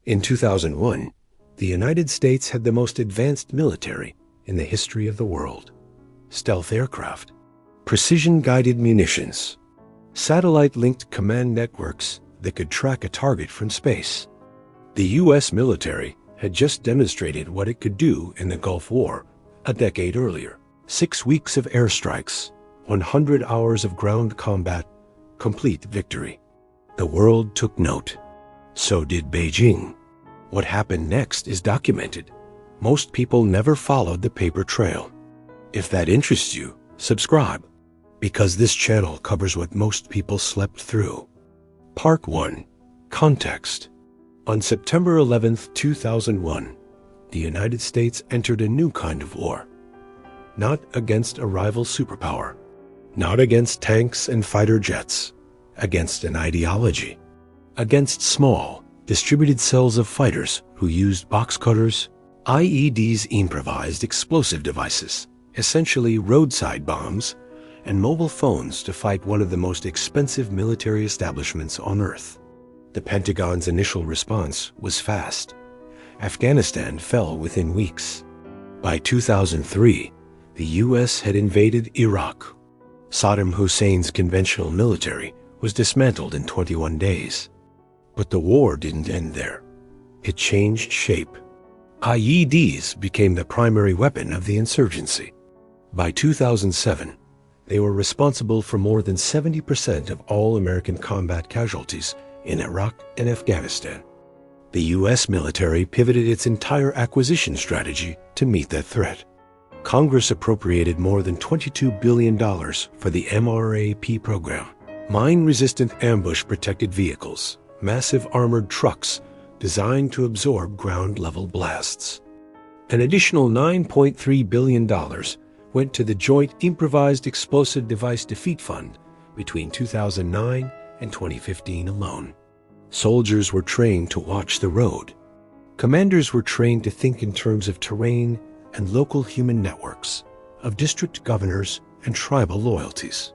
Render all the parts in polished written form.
In 2001, the United States had the most advanced military in the history of the world. Stealth aircraft, precision-guided munitions, satellite-linked command networks that could track a target from space. The U.S. military had just demonstrated what it could do in the Gulf War a decade earlier. 6 weeks of airstrikes, 100 hours of ground combat, complete victory. The world took note. So did Beijing. What happened next is documented. Most people never followed the paper trail. If that interests you, subscribe, because this channel covers what most people slept through. Part 1. Context. On September 11, 2001, the United States entered a new kind of war. Not against a rival superpower, not against tanks and fighter jets, against an ideology, against small, distributed cells of fighters who used box cutters, IEDs, improvised explosive devices, essentially roadside bombs, and mobile phones to fight one of the most expensive military establishments on Earth. The Pentagon's initial response was fast. Afghanistan fell within weeks. By 2003, the U.S. had invaded Iraq. Saddam Hussein's conventional military was dismantled in 21 days. But the war didn't end there. It changed shape. IEDs became the primary weapon of the insurgency. By 2007, they were responsible for more than 70% of all American combat casualties in Iraq and Afghanistan. The U.S. military pivoted its entire acquisition strategy to meet that threat. Congress appropriated more than $22 billion for the MRAP program, mine-resistant ambush-protected vehicles, massive armored trucks designed to absorb ground-level blasts. An additional $9.3 billion went to the Joint Improvised Explosive Device Defeat Fund between 2009 and 2015 alone. Soldiers were trained to watch the road. Commanders were trained to think in terms of terrain and local human networks, of district governors and tribal loyalties.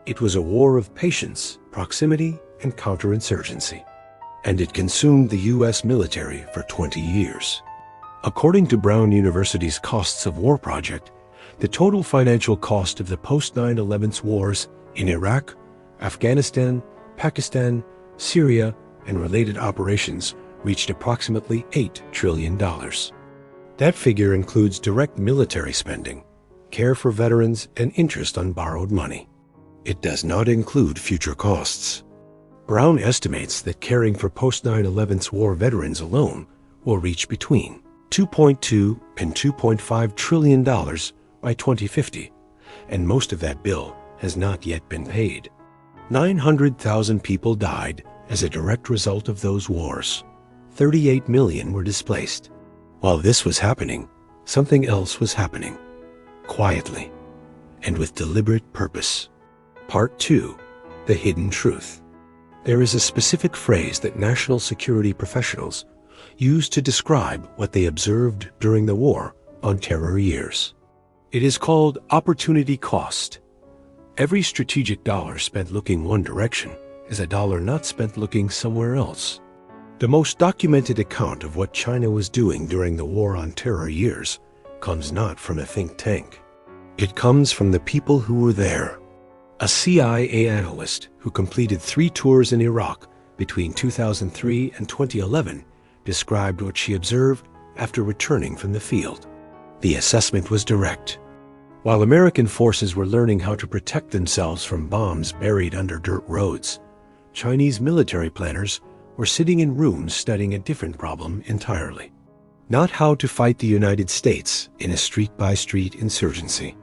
It was a war of patience, proximity, and counterinsurgency. And it consumed the U.S. military for 20 years. According to Brown University's Costs of War project, the total financial cost of the post-9/11 wars in Iraq, Afghanistan, Pakistan, Syria, and related operations reached approximately $8 trillion. That figure includes direct military spending, care for veterans, and interest on borrowed money. It does not include future costs. Brown estimates that caring for post-9/11 war veterans alone will reach between $2.2 and $2.5 trillion by 2050, and most of that bill has not yet been paid. 900,000 people died as a direct result of those wars. 38 million were displaced. While this was happening, something else was happening, quietly, and with deliberate purpose. Part 2. The Hidden Truth. There is a specific phrase that national security professionals use to describe what they observed during the War on Terror years. It is called opportunity cost. Every strategic dollar spent looking one direction is a dollar not spent looking somewhere else. The most documented account of what China was doing during the War on Terror years comes not from a think tank. It comes from the people who were there. A CIA analyst who completed 3 tours in Iraq between 2003 and 2011 described what she observed after returning from the field. The assessment was direct. While American forces were learning how to protect themselves from bombs buried under dirt roads, Chinese military planners were sitting in rooms studying a different problem entirely. Not how to fight the United States in a street-by-street insurgency,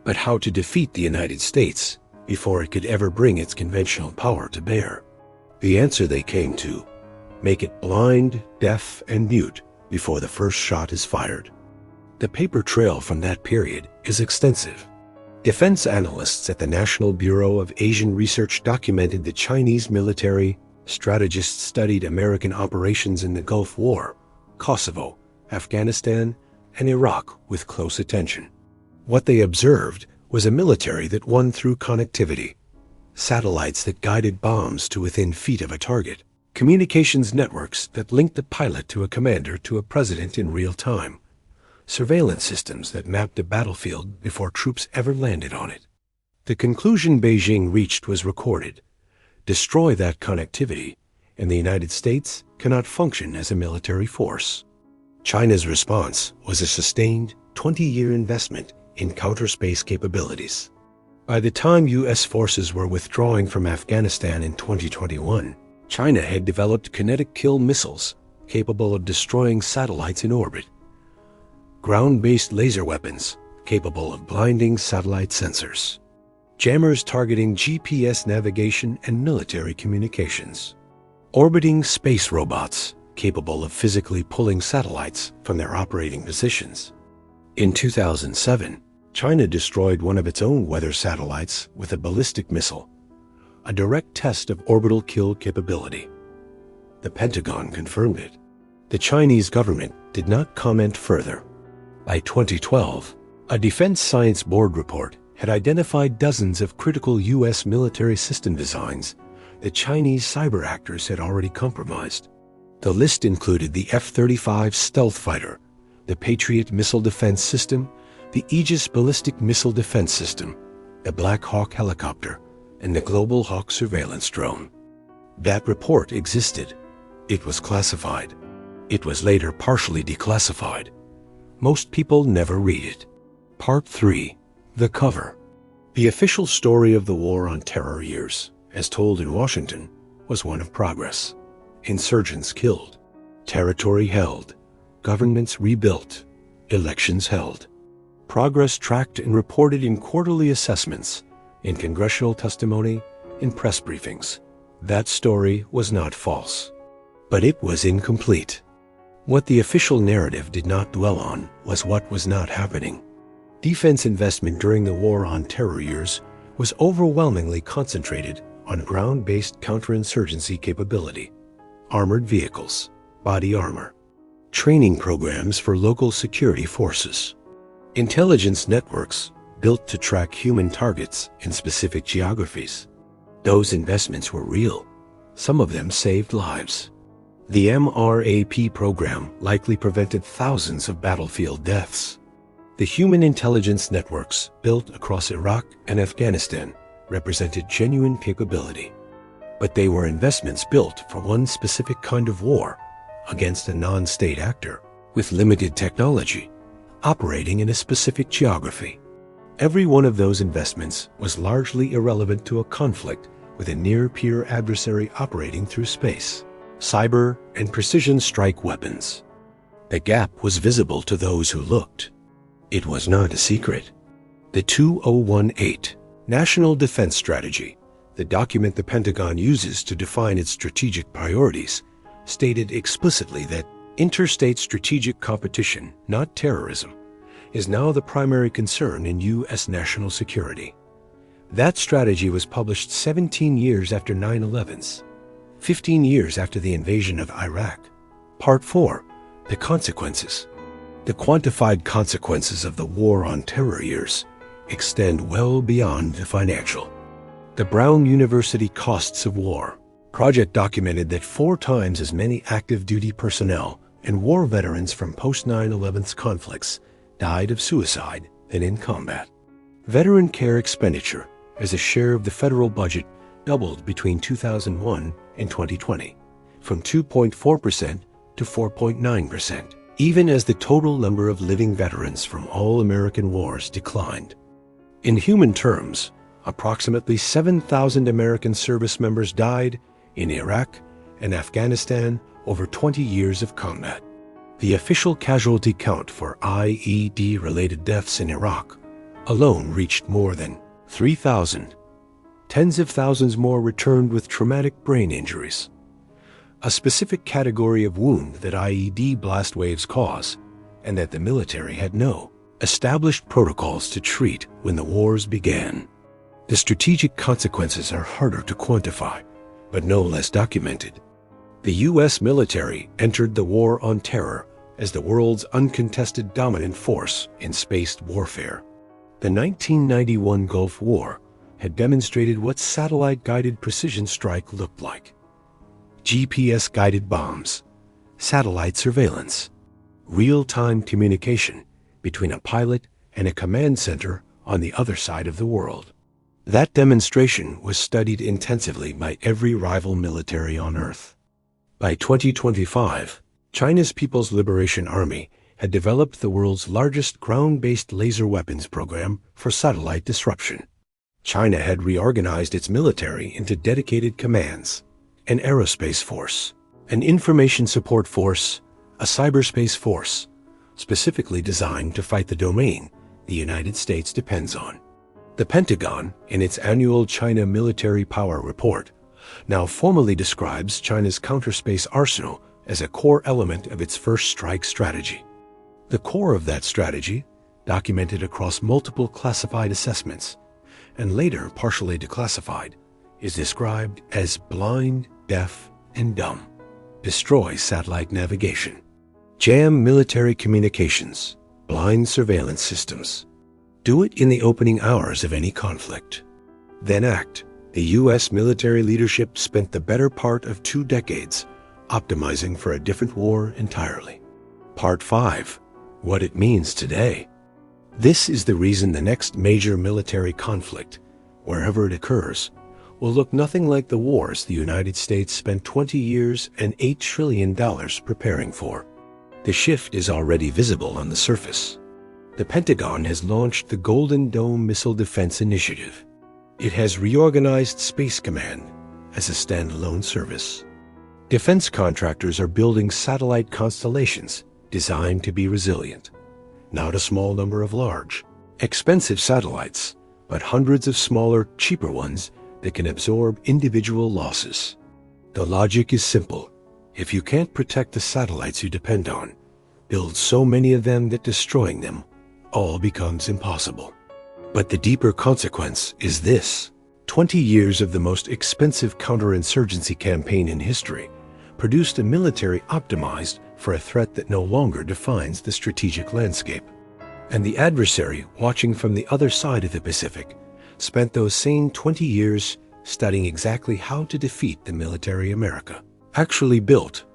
but how to defeat the United States before it could ever bring its conventional power to bear. The answer they came to: make it blind, deaf, and mute before the first shot is fired. The paper trail from that period is extensive. Defense analysts at the National Bureau of Asian Research documented the Chinese military. Strategists studied American operations in the Gulf War, Kosovo, Afghanistan, and Iraq with close attention. What they observed was a military that won through connectivity, satellites that guided bombs to within feet of a target, communications networks that linked the pilot to a commander to a president in real time, surveillance systems that mapped a battlefield before troops ever landed on it. The conclusion Beijing reached was recorded. Destroy that connectivity, and the United States cannot function as a military force. China's response was a sustained 20-year investment in counter-space capabilities. By the time U.S. forces were withdrawing from Afghanistan in 2021, China had developed kinetic kill missiles capable of destroying satellites in orbit, ground-based laser weapons capable of blinding satellite sensors, jammers targeting GPS navigation and military communications, orbiting space robots capable of physically pulling satellites from their operating positions. In 2007, China destroyed one of its own weather satellites with a ballistic missile, a direct test of orbital kill capability. The Pentagon confirmed it. The Chinese government did not comment further. By 2012, a Defense Science Board report had identified dozens of critical U.S. military system designs that Chinese cyber actors had already compromised. The list included the F-35 stealth fighter, the Patriot missile defense system, the Aegis ballistic missile defense system, the Black Hawk helicopter, and the Global Hawk surveillance drone. That report existed. It was classified. It was later partially declassified. Most people never read it. Part 3. The Cover. The official story of the War on Terror years, as told in Washington, was one of progress. Insurgents killed, territory held, governments rebuilt, elections held. Progress tracked and reported in quarterly assessments, in congressional testimony, in press briefings. That story was not false, but it was incomplete. What the official narrative did not dwell on was what was not happening. Defense investment during the War on Terror years was overwhelmingly concentrated on ground-based counterinsurgency capability, armored vehicles, body armor, training programs for local security forces, intelligence networks built to track human targets in specific geographies. Those investments were real. Some of them saved lives. The MRAP program likely prevented thousands of battlefield deaths. The human intelligence networks built across Iraq and Afghanistan represented genuine capability. But they were investments built for one specific kind of war against a non-state actor with limited technology, operating in a specific geography. Every one of those investments was largely irrelevant to a conflict with a near-peer adversary operating through space, cyber, and precision strike weapons. The gap was visible to those who looked. It was not a secret. The 2018 National Defense Strategy, the document the Pentagon uses to define its strategic priorities, stated explicitly that interstate strategic competition, not terrorism, is now the primary concern in U.S. national security. That strategy was published 17 years after 9/11's, 15 years after the invasion of Iraq. Part 4. The Consequences. The quantified consequences of the War on Terror years extend well beyond the financial. The Brown University Costs of War project documented that 4 times as many active duty personnel and war veterans from post-9/11's conflicts died of suicide than in combat. Veteran care expenditure as a share of the federal budget doubled between 2001 and 2020, from 2.4% to 4.9%, even as the total number of living veterans from all American wars declined. In human terms, approximately 7,000 American service members died in Iraq and Afghanistan over 20 years of combat. The official casualty count for IED-related deaths in Iraq alone reached more than 3,000. Tens of thousands more returned with traumatic brain injuries, a specific category of wound that IED blast waves cause, and that the military had no established protocols to treat when the wars began. The strategic consequences are harder to quantify, but no less documented. The U.S. military entered the War on Terror as the world's uncontested dominant force in space warfare. The 1991 Gulf War had demonstrated what satellite-guided precision strike looked like. GPS-guided bombs, satellite surveillance, real-time communication between a pilot and a command center on the other side of the world. That demonstration was studied intensively by every rival military on Earth. By 2025, China's People's Liberation Army had developed the world's largest ground-based laser weapons program for satellite disruption. China had reorganized its military into dedicated commands, an aerospace force, an information support force, a cyberspace force, specifically designed to fight the domain the United States depends on. The Pentagon, in its annual China Military Power Report, now formally describes China's counterspace arsenal as a core element of its first strike strategy. The core of that strategy, documented across multiple classified assessments, and later partially declassified, is described as blind, deaf, and dumb. Destroy satellite navigation. Jam military communications. Blind surveillance systems. Do it in the opening hours of any conflict. Then act. The U.S. military leadership spent the better part of 2 decades optimizing for a different war entirely. Part 5. What it means today. This is the reason the next major military conflict, wherever it occurs, will look nothing like the wars the United States spent 20 years and $8 trillion preparing for. The shift is already visible on the surface. The Pentagon has launched the Golden Dome Missile Defense Initiative. It has reorganized Space Command as a standalone service. Defense contractors are building satellite constellations designed to be resilient. Not a small number of large, expensive satellites, but hundreds of smaller, cheaper ones that can absorb individual losses. The logic is simple. If you can't protect the satellites you depend on, build so many of them that destroying them all becomes impossible. But the deeper consequence is this. 20 years of the most expensive counterinsurgency campaign in history produced a military optimized for a threat that no longer defines the strategic landscape. And the adversary, watching from the other side of the Pacific, spent those same 20 years studying exactly how to defeat the military America. Actually built,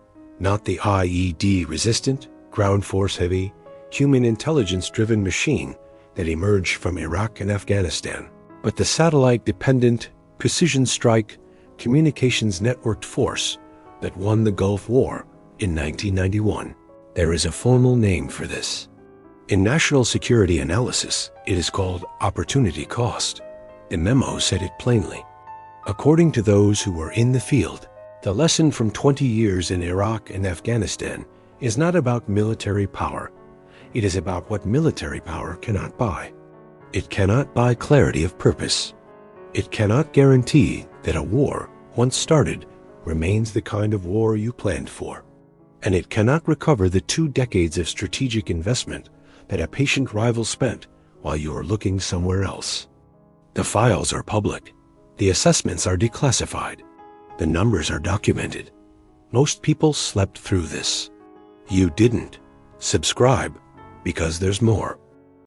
not the IED-resistant, ground force-heavy, human intelligence-driven machine that emerged from Iraq and Afghanistan, but the satellite-dependent, precision-strike, communications-networked force that won the Gulf War in 1991. There is a formal name for this. In national security analysis, it is called opportunity cost. The memo said it plainly. According to those who were in the field, the lesson from 20 years in Iraq and Afghanistan is not about military power. It is about what military power cannot buy. It cannot buy clarity of purpose. It cannot guarantee that a war, once started, remains the kind of war you planned for. And it cannot recover the 2 decades of strategic investment that a patient rival spent while you are looking somewhere else. The files are public. The assessments are declassified. The numbers are documented. Most people slept through this. You didn't. Subscribe, because there's more.